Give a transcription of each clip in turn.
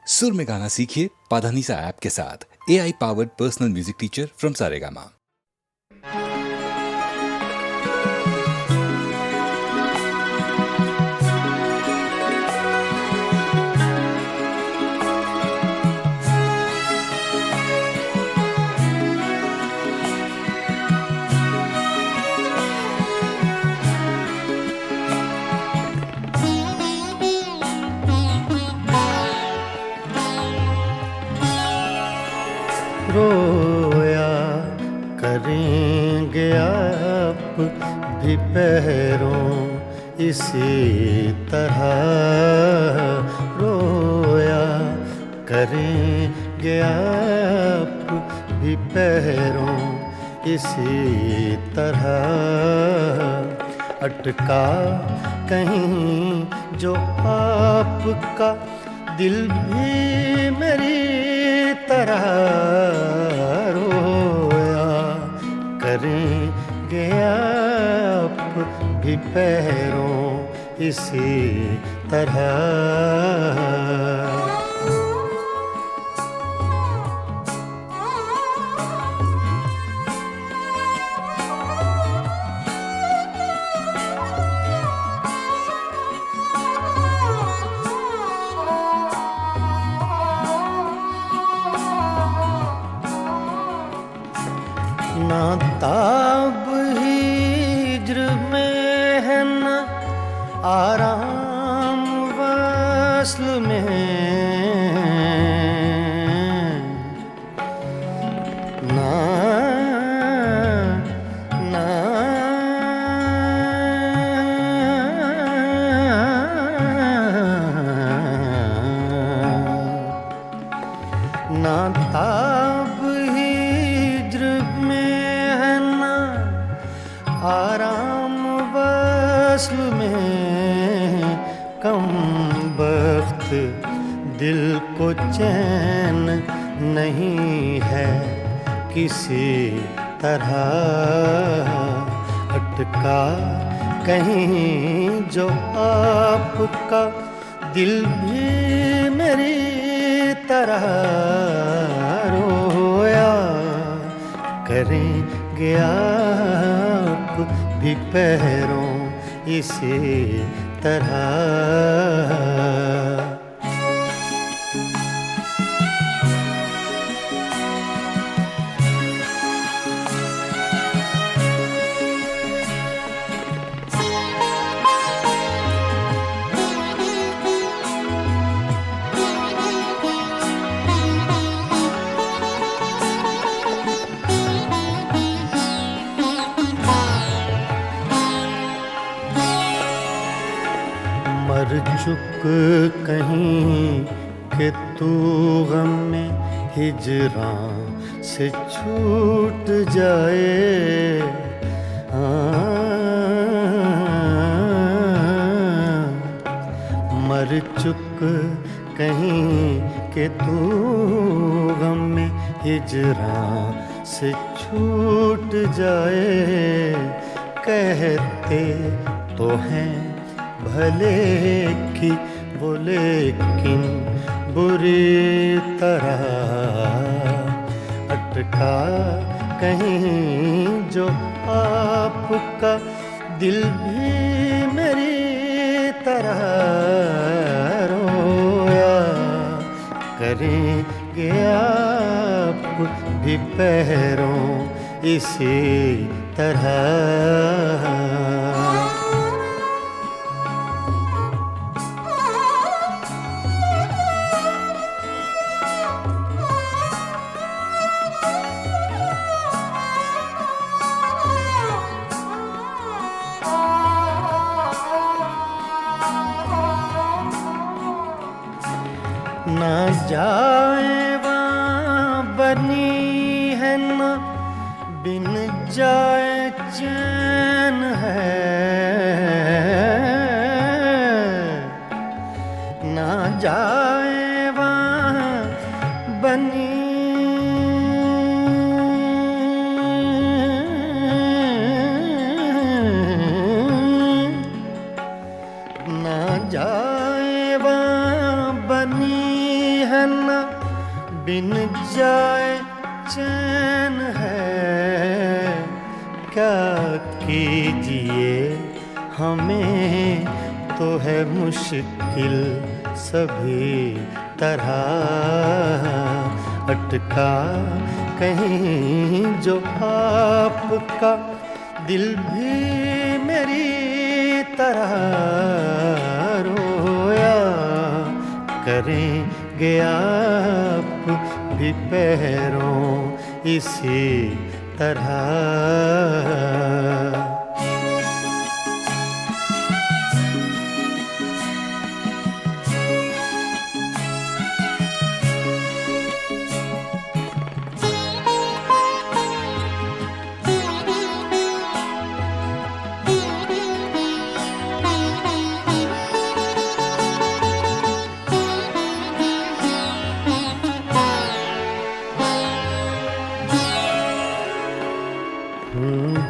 सुर में गाना सीखिए पाधानीसा ऐप के साथ। AI powered personal music teacher from Saregama. रोया करेंगे आप भी पैरों इसी तरह, रोया करेंगे आप भी पैरों इसी तरह, अटका कहीं जो आपका दिल भी मेरी तरह, रोया करेंगे आप भी पैरों इसी तरह। ना ताब हिज्र में है न आराम वस्ल में, ना ना ना ताब आराम वस्ल में, कम बख्त दिल को चैन नहीं है किसी तरह, अटका कहीं जो आपका दिल भी मेरी तरह, रोया करेंगे आप भी पैरों इसी तरह। मर चुक कहीं कि तू गम में हिजरां से छूट जाए, मर चुक कहीं कि तू गम में हिजरां से छूट जाए, कहते तो हैं भले की वो लेकिन बुरी तरह, अटका कहीं जो आपका दिल भी मेरी तरह, रोया करेंगे आप भी पैरों इसी तरह। ना जाए वहाँ बनी है न बिन जाए चैन है, ना जाए वहाँ बनी ना जाए वहाँ बनी है न बिन जाए चैन है, क्या कीजिए हमें तो है मुश्किल सभी तरह, अटका कहीं जो आपका दिल भी मेरी तरह रोया करेंगे आप भी पैरों इसी तरह।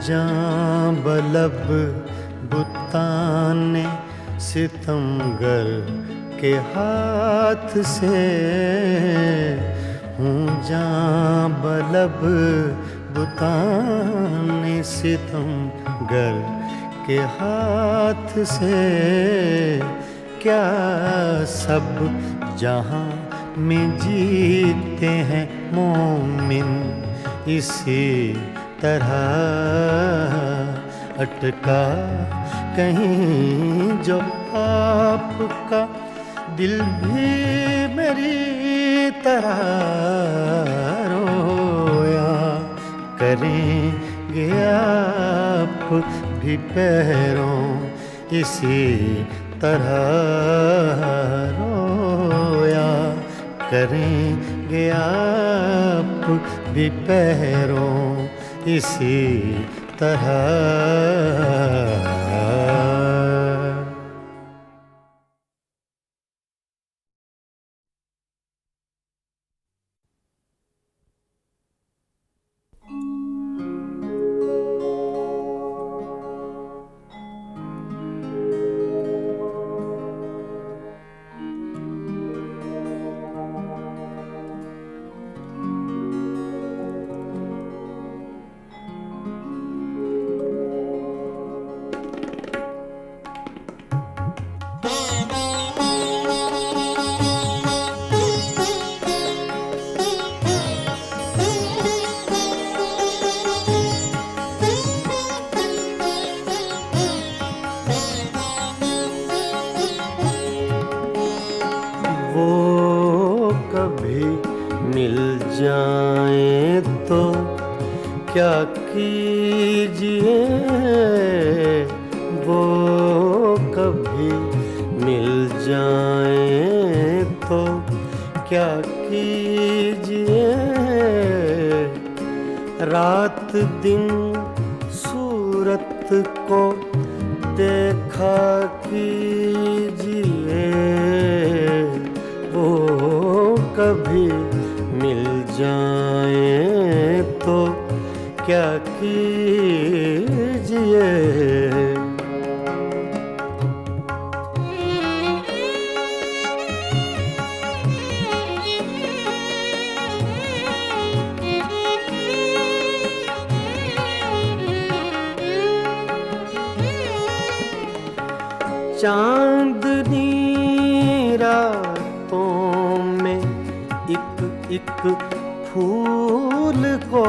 जां बलब बुताने सितमगर के हाथ से, हूँ जां बलब बुताने सितमगर के हाथ से, क्या सब जहाँ में जीते हैं मोमिन इसी तरह, अटका कहीं जो आपका दिल भी मेरी तरह रोया करेंगे आप भी पैरों इसी तरह, रोया करेंगे आप भी पैरों इसी तरह। मिल जाए तो क्या कीजिए, वो कभी मिल जाए तो क्या कीजिए, रात दिन सूरत को देखा कीजिए, वो कभी मिल जाए तो क्या कीजिए। चांदनी रातों में एक फूल को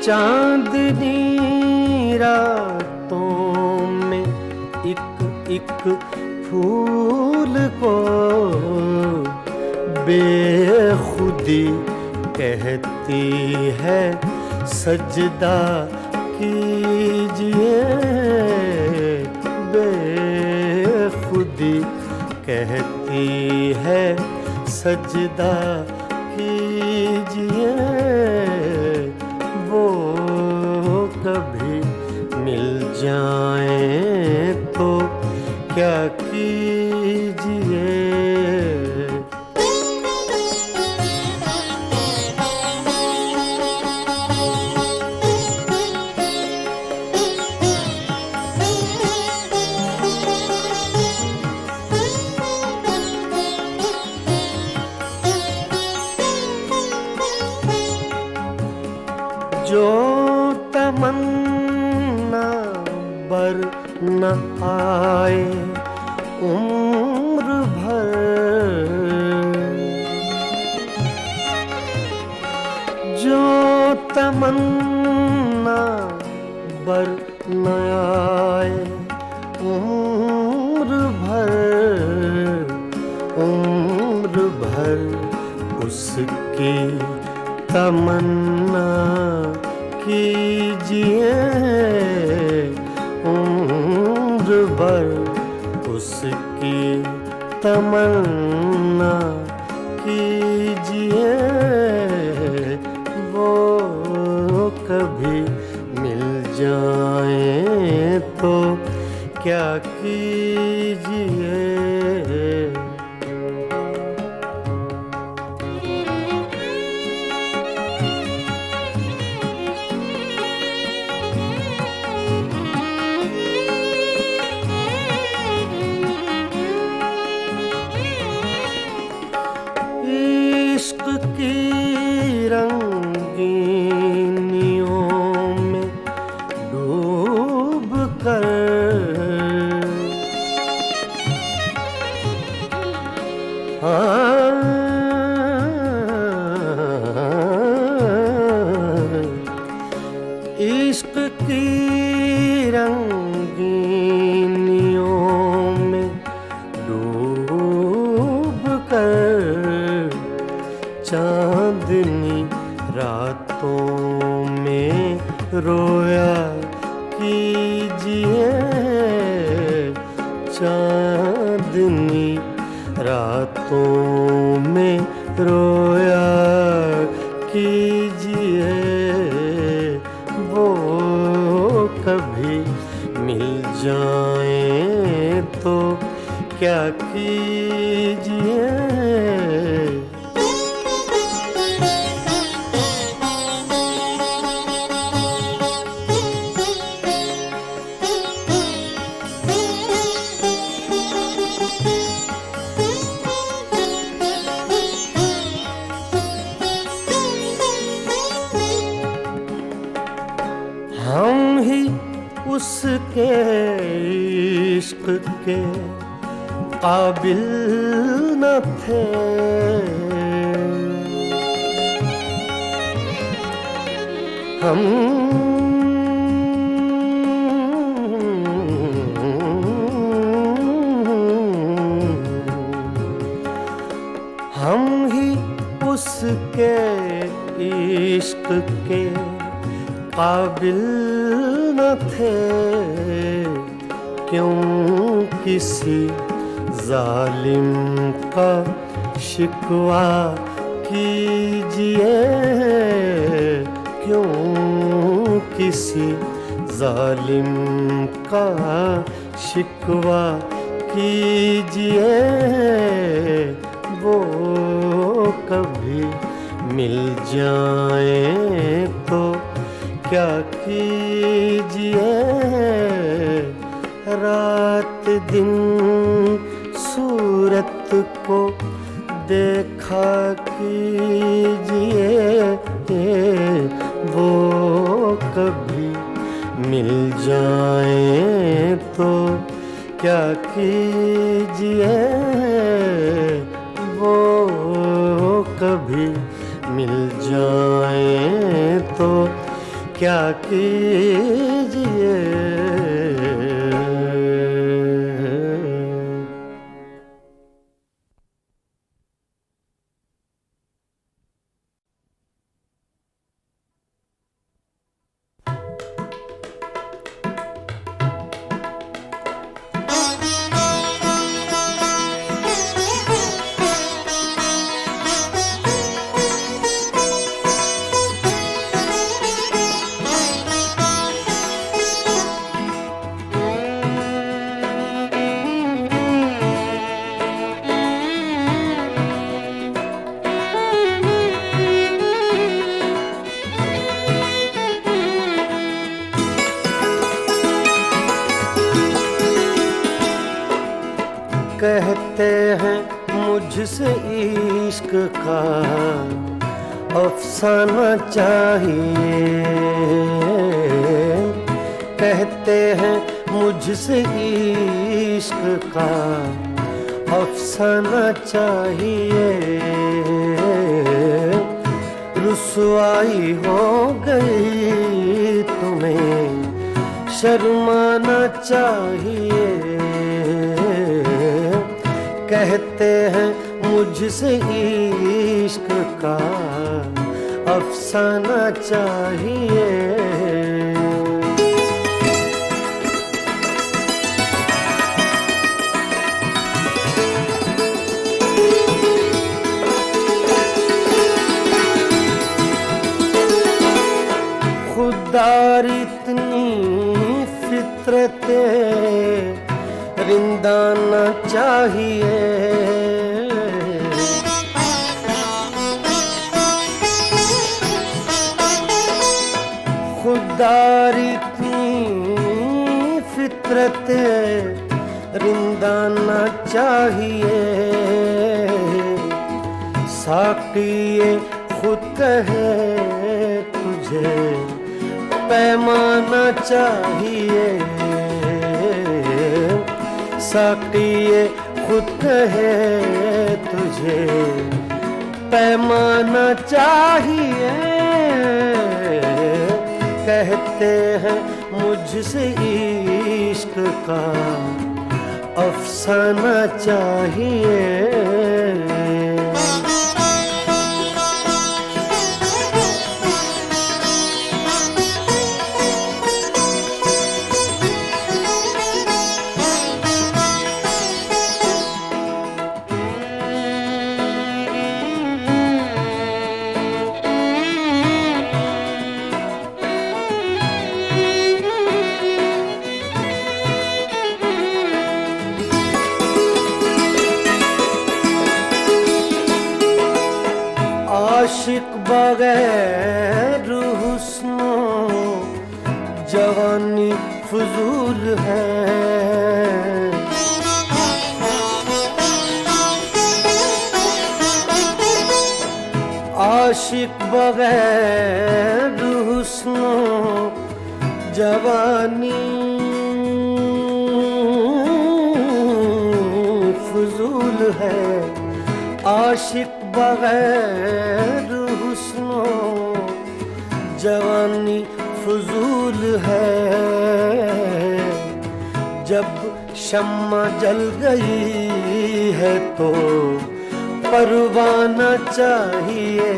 चांदनी रातों में एक फूल को बेखुदी कहती है सजदा कीजिए, बेखुदी कहती है सजदा कीजिए, वो कभी मिल जाए तो क्या कीजिए। आए उम्र भर, जो तमन्ना बर न आए उम्र भर उसकी तमन्ना कीजिए, उम्र भर उसकी तमन्ना कीजिए। वो कभी मिल जाए तो क्या कीजिए। इश्क की रंगीनियों में डूब कर इश्क की रंगीनियों में डूब कर चांदनी रातों में रोया कीजिए, चांदनी रातों में रोया कीजिए। वो कभी मिल जाए तो क्या कीजिए। हम ही उसके इश्क के काबिल न थे, हम ही उसके इश्क के काबिल न थे। क्यों किसी जालिम का शिकवा कीजिए, क्यों किसी जालिम का शिकवा कीजिए। वो कभी मिल जाए तो क्या कीजिए। रात दिन सूरत को देखा कीजिए। वो कभी मिल जाए तो क्या कीजिए। वो कभी मिल जाए तो क्या कीजिए। कहते हैं मुझसे इश्क का अफसाना चाहिए, कहते हैं मुझसे इश्क का अफसाना चाहिए। रुसवाई हो गई तुम्हें शर्माना चाहिए। कहते हैं मुझसे इश्क का अफसाना चाहिए। खुदार इतनी फितरते रिंदाना चाहिए। खुदार इतनी फितरते रिंदाना चाहिए। साक़िए खुद कहे तुझे पैमाना चाहिए। साक़िए खुद कहे तुझे पैमाना चाहिए। कहते हैं मुझसे इश्क का अफसाना चाहिए। आशिक बगैर हुस्नो जवानी फजूल है। आशिक बगैर हुस्नो जवानी फजूल है। आशिक बगैर हुस्नो जवानी फजूल है। जब शम्मा जल गई है तो परवाना चाहिए।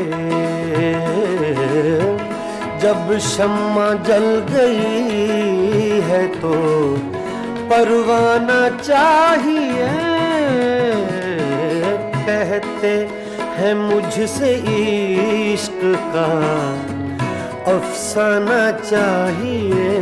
जब शम्मा जल गई है तो परवाना चाहिए। कहते हैं मुझसे इश्क का अफसाना चाहिए।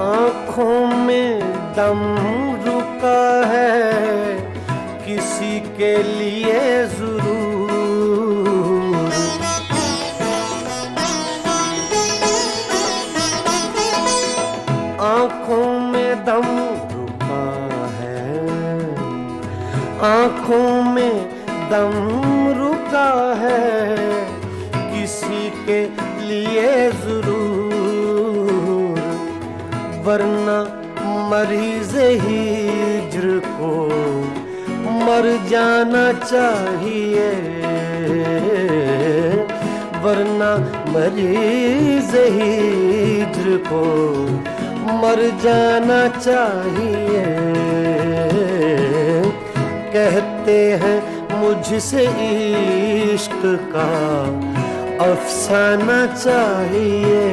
आँखों में दम रुका है किसी के लिए जरूर। आँखों में दम रुका है, आँखों में दम रुका है किसी के लिए जरूर। वरना मरीज़ हिज्र को मर जाना चाहिए। वरना मरीज़ हिज्र को मर जाना चाहिए। कहते हैं मुझसे इश्क का अफसाना चाहिए।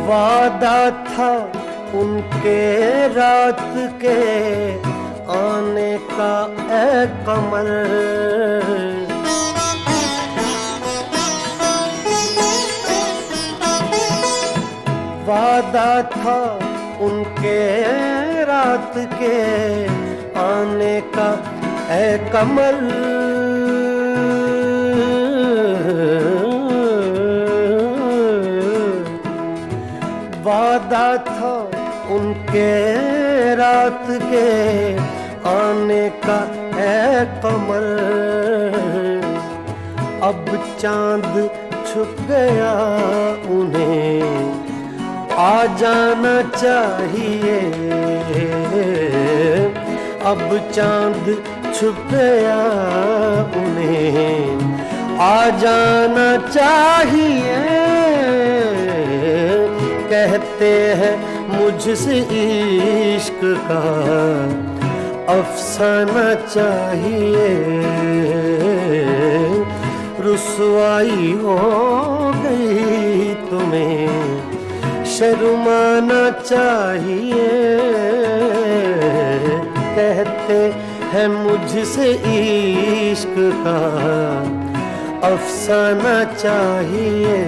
वादा था उनके रात के आने का ए कमर। वादा था उनके रात के आने का ए कमर। वादा था उनके रात के आने का ए कमर। अब चांद छुप गया उन्हें आ जाना चाहिए। अब चांद छुप गया उन्हें आ जाना चाहिए। कहते हैं मुझसे इश्क का अफसाना चाहिए। रुसवाई हो गई तुम्हें शर्माना चाहिए। कहते हैं मुझसे इश्क का अफसाना चाहिए।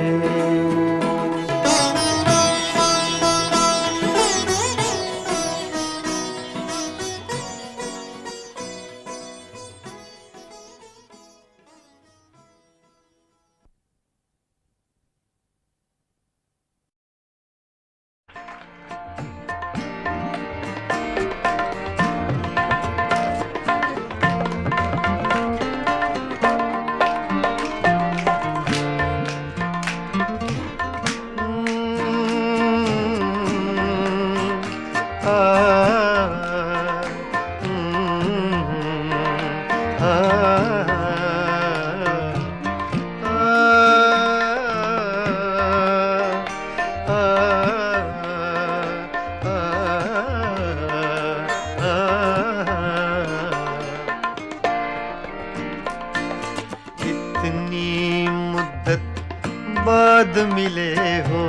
बाद मिले हो,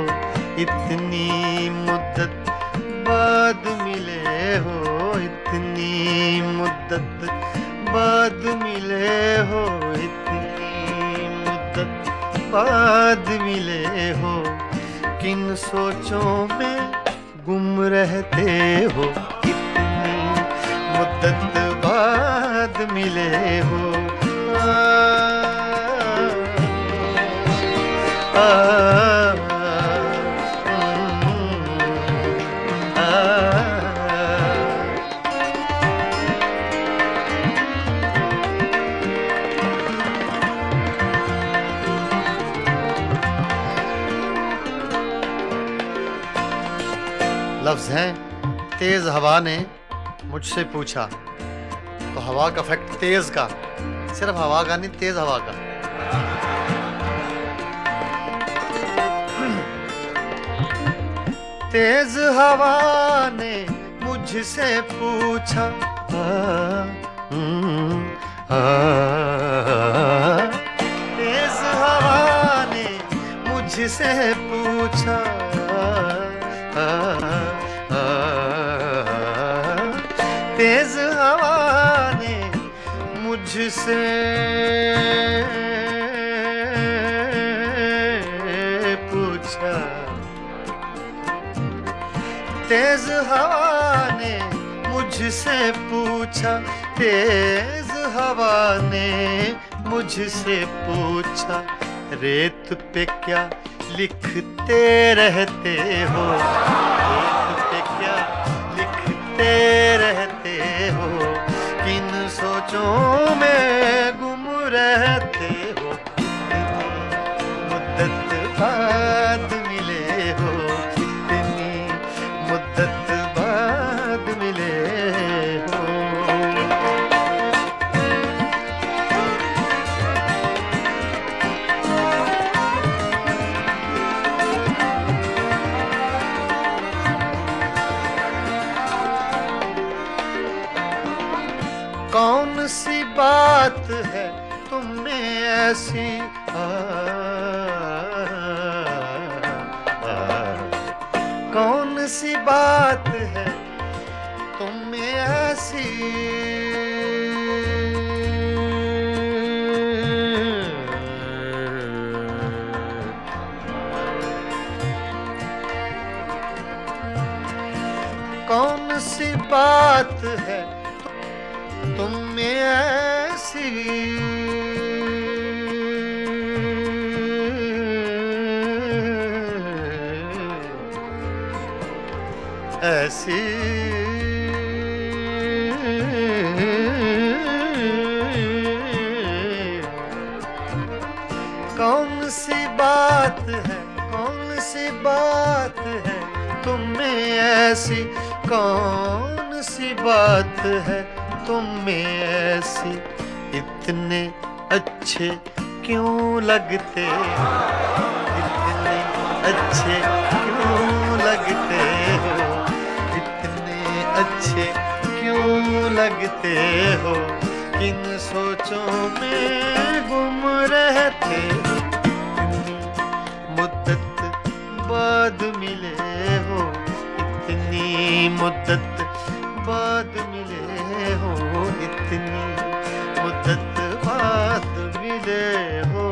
इतनी मुद्दत बाद मिले हो, इतनी मुद्दत बाद मिले हो, इतनी मुद्दत बाद मिले हो। किन सोचों में गुम रहते हो, इतनी मुद्दत बाद मिले हो। लफ्ज़ हैं तेज हवा ने मुझसे पूछा, तो हवा का फैक्ट तेज का, सिर्फ हवा का नहीं, तेज हवा का। तेज हवा ने मुझसे पूछा, तेज हवा ने मुझसे पूछा, तेज हवा ने मुझसे पूछा, तेज हवा ने मुझसे पूछा, तेज हवा ने मुझसे पूछा, रेत पे क्या लिखते रहते हो, रेत पे क्या लिखते रहते हो, किन सोचों में गुम रहते हो, मुद्दत बाद मिले हो, इतनी मुद्दत बाद मिले हो। कौन सी बात है तुम में ऐसी कौन सी बात है तुम में ऐसी कौन सी बात है तुम में ऐसी ऐसी कौन सी बात है कौन सी बात है तुम में ऐसी कौन सी बात है तुम में ऐसी इतने अच्छे क्यों लगते हो इतने अच्छे क्यों लगते हो इतने अच्छे क्यों लगते हो किन सोचों में गुम रहते हो इतनी मुद्दत बाद मिले हो इतनी मुद्दत बाद मिले हो इतनी मुद्दत बाद मिले हो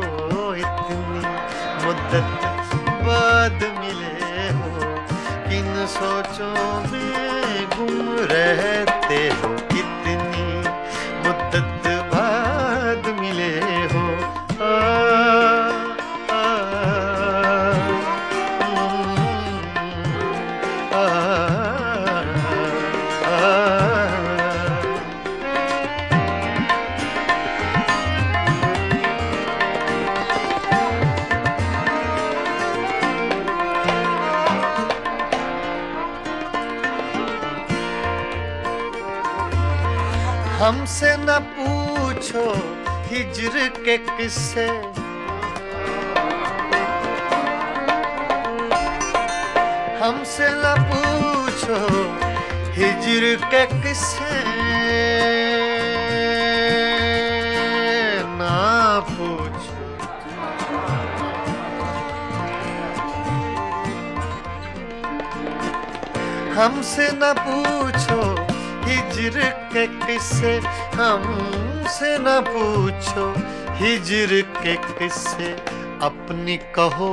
इतनी मुद्दत बाद मिले हो किन सोचों में गुम रहते हो इतनी मुद्दत बाद मिले हो हमसे न पूछो हिज्र के किस्से हमसे न पूछो हिज्र के किस्से ना पूछो हमसे न पूछो हिज्र के किस्से हमसे न पूछो हिज्र के किस्से अपनी कहो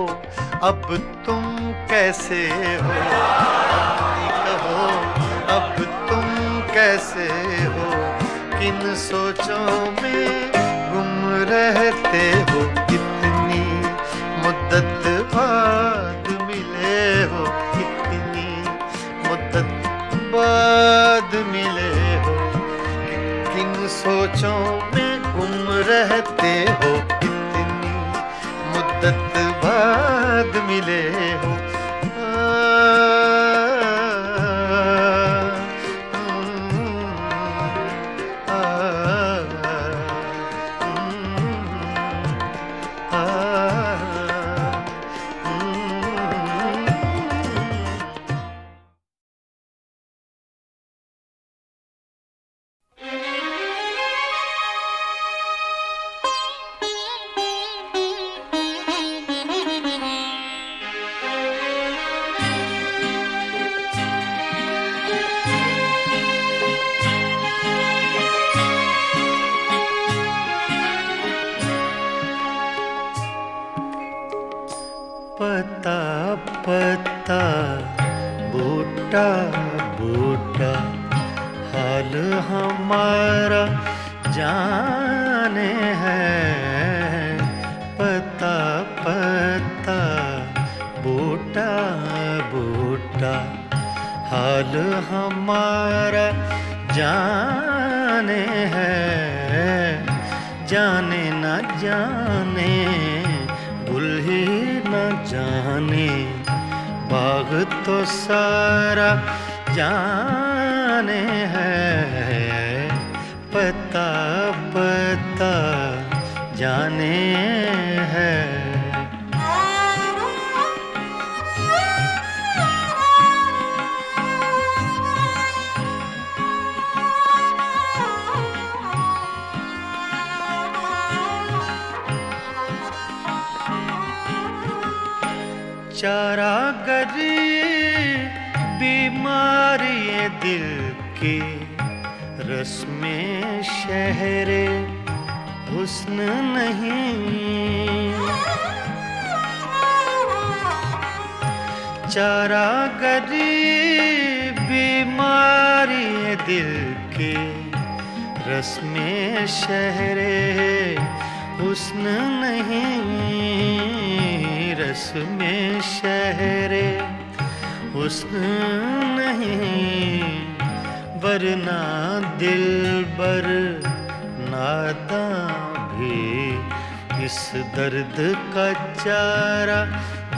अब तुम कैसे हो अपनी कहो अब तुम कैसे हो किन सोचों में गुम रहते हो इतनी मुद्दत बाद मिले हो इतनी मुद्दत बाद मिले हो किन सोचों में गुम रहते हो इतनी मुद्दत बाद मिले हो पता पता बूटा बूटा हाल हमारा जाने है पता पता बूटा बूटा हाल हमारा जाने है जाने न जाने गुल ही न जाने बाग तो सारा जाने है पता पता जाने है चारा गरी बीमारी ये दिल की रस्में शहरे हुस्न नहीं, चारा गरीब बीमारी ये दिल की रस्में शहरे हुस्न नहीं, रस्में शहरे हुस्न नहीं, वरना दिलबर नादां भी इस दर्द का चारा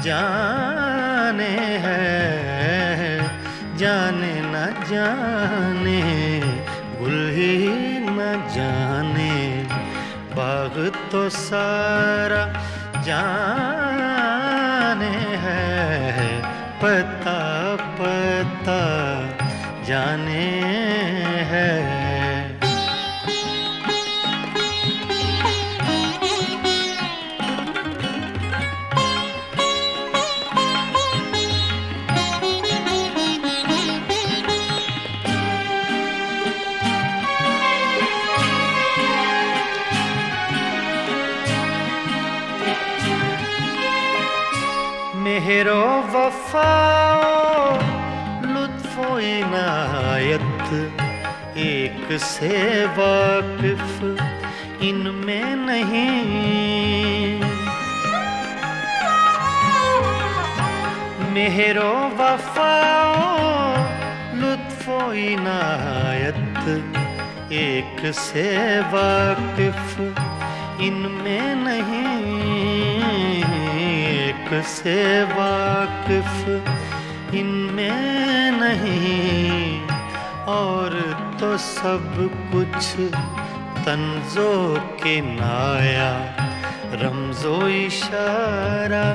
जाने है, जाने न जाने गुल ही न जाने, बाग तो सारा जाने है, पता पता जाने है। मेहरो वफाओ लुत्फो इनायत एक से वाकिफ इनमें नहीं, मेहरो वफाओ लुत्फो इनायत एक से वाकिफ इनमें नहीं, एक से वाकिफ इनमें नहीं, और तो सब कुछ तंजो के नाया रमजो इशारा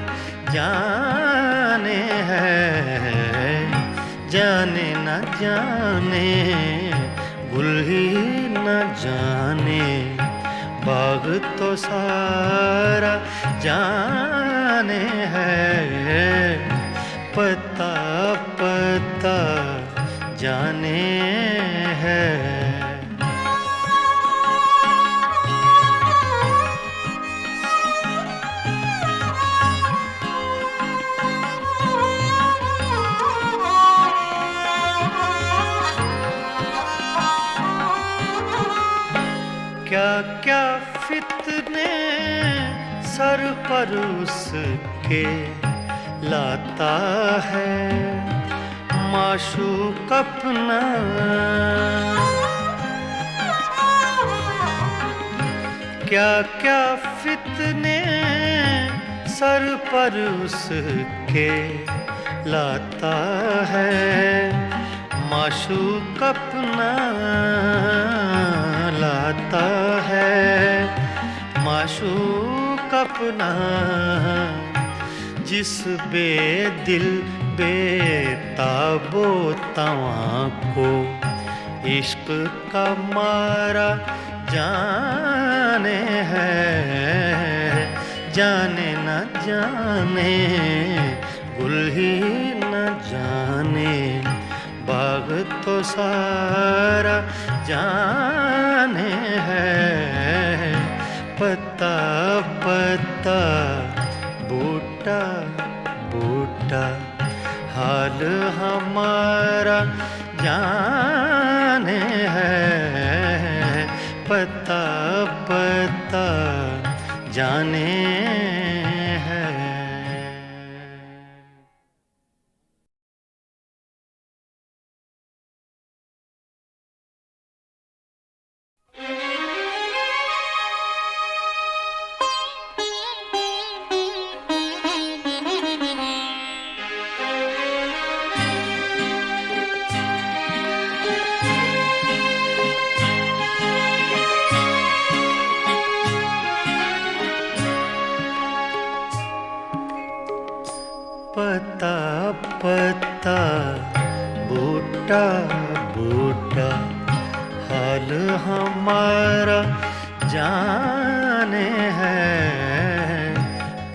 जाने है, जाने न जाने गुल ही न जाने, बाग तो सारा जाने है, पता पता जाने है। क्या क्या फितने सर पर उसके लाता है माशूक अपना, क्या क्या फितने सर पर उसके लाता है माशूक अपना, लाता है माशूक अपना, जिस बेदिल बेताबो तवां को इश्क का मारा जाने है, जाने न जाने गुल ही न जाने, बाग तो सारा जाने है, पता पता बूटा बूटा हाल हमारा जाने है, पता पता जाने है। पता पता बूटा बूटा हाल हमारा जाने है,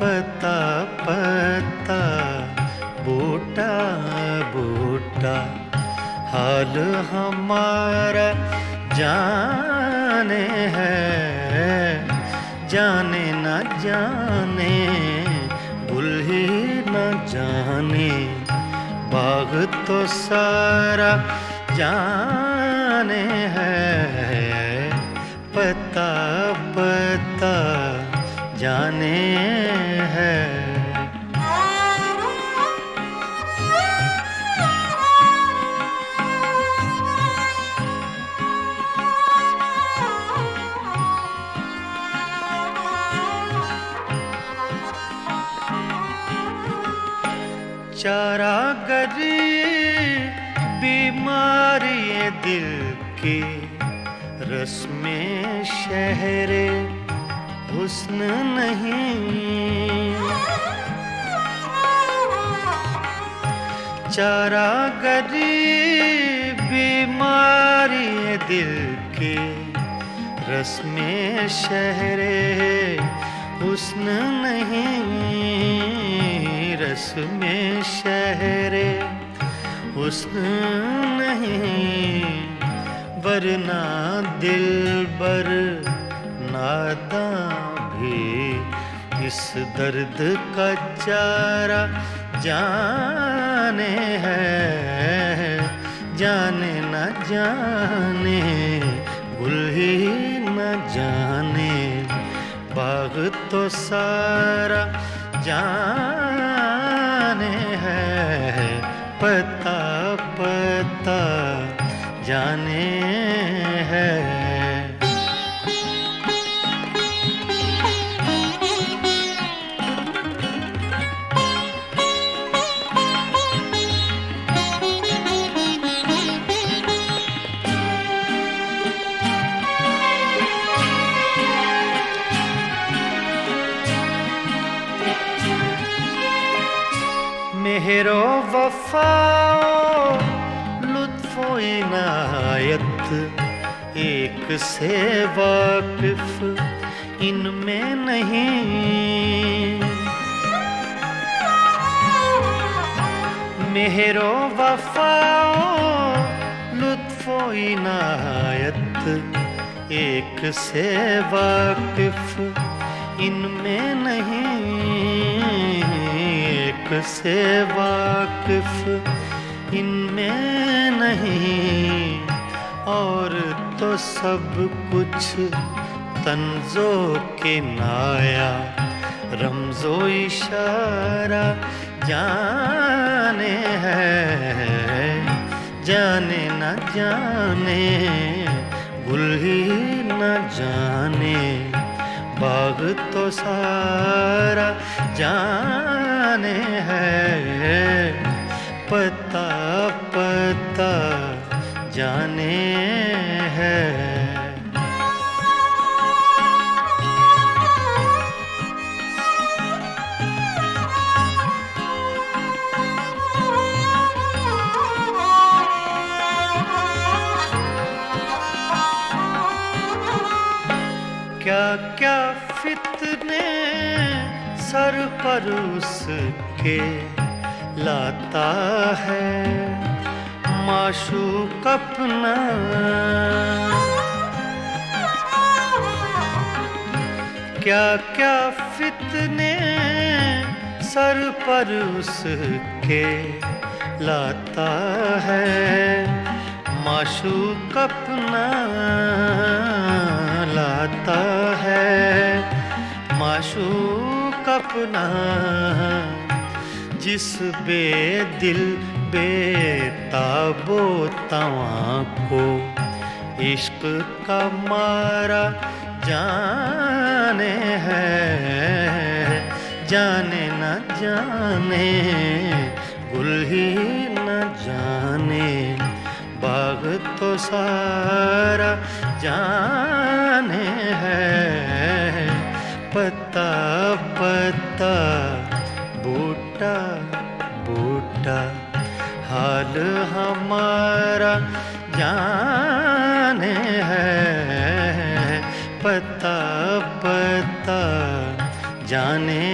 पता पता बूटा बूटा का हाल हमारा जाने है, जाने न जाने गुल ही न जाने, बाग तो सारा जाने है, पता पता जाने है। चारागरी बीमारी दिल की, रस्में शहरे हुस्न नहीं। चारागरी बीमारी दिल की, रस्में शहरे हुस्न नहीं। रस्में शहरे हुस्न नहीं, वरना दिलबर नादां भी इस दर्द का चारा जाने है, जाने न जाने गुल ही न जाने, बाग तो सारा जाने है, पता पता जाने है। मेहरो वफाओ लुत्फो इनायत, एक से वाकिफ इनमें नहीं। मेहरो वफाओ लुत्फो इनायत, एक से वाकिफ इनमें नहीं। एक से वाकिफ इनमें नहीं, और तो सब कुछ तंजो के नाया, रमजो इशारा जाने है, जाने न जाने गुल ही न जाने, बाग तो सारा जाने है, पता पता जाने है। क्या क्या फितने सर पर उसके लाता है माशूक अपना। क्या क्या फितने सर पर उसके लाता है माशूक अपना, लाता है माशूक अपना। जिस बेदिल बेताबो तवां को इश्क का मारा जाने है, जाने न जाने गुल ही न जाने, बाग तो सारा जाने है, पता पता बूटा बूटा हाल हमारा जाने है, पता पता जाने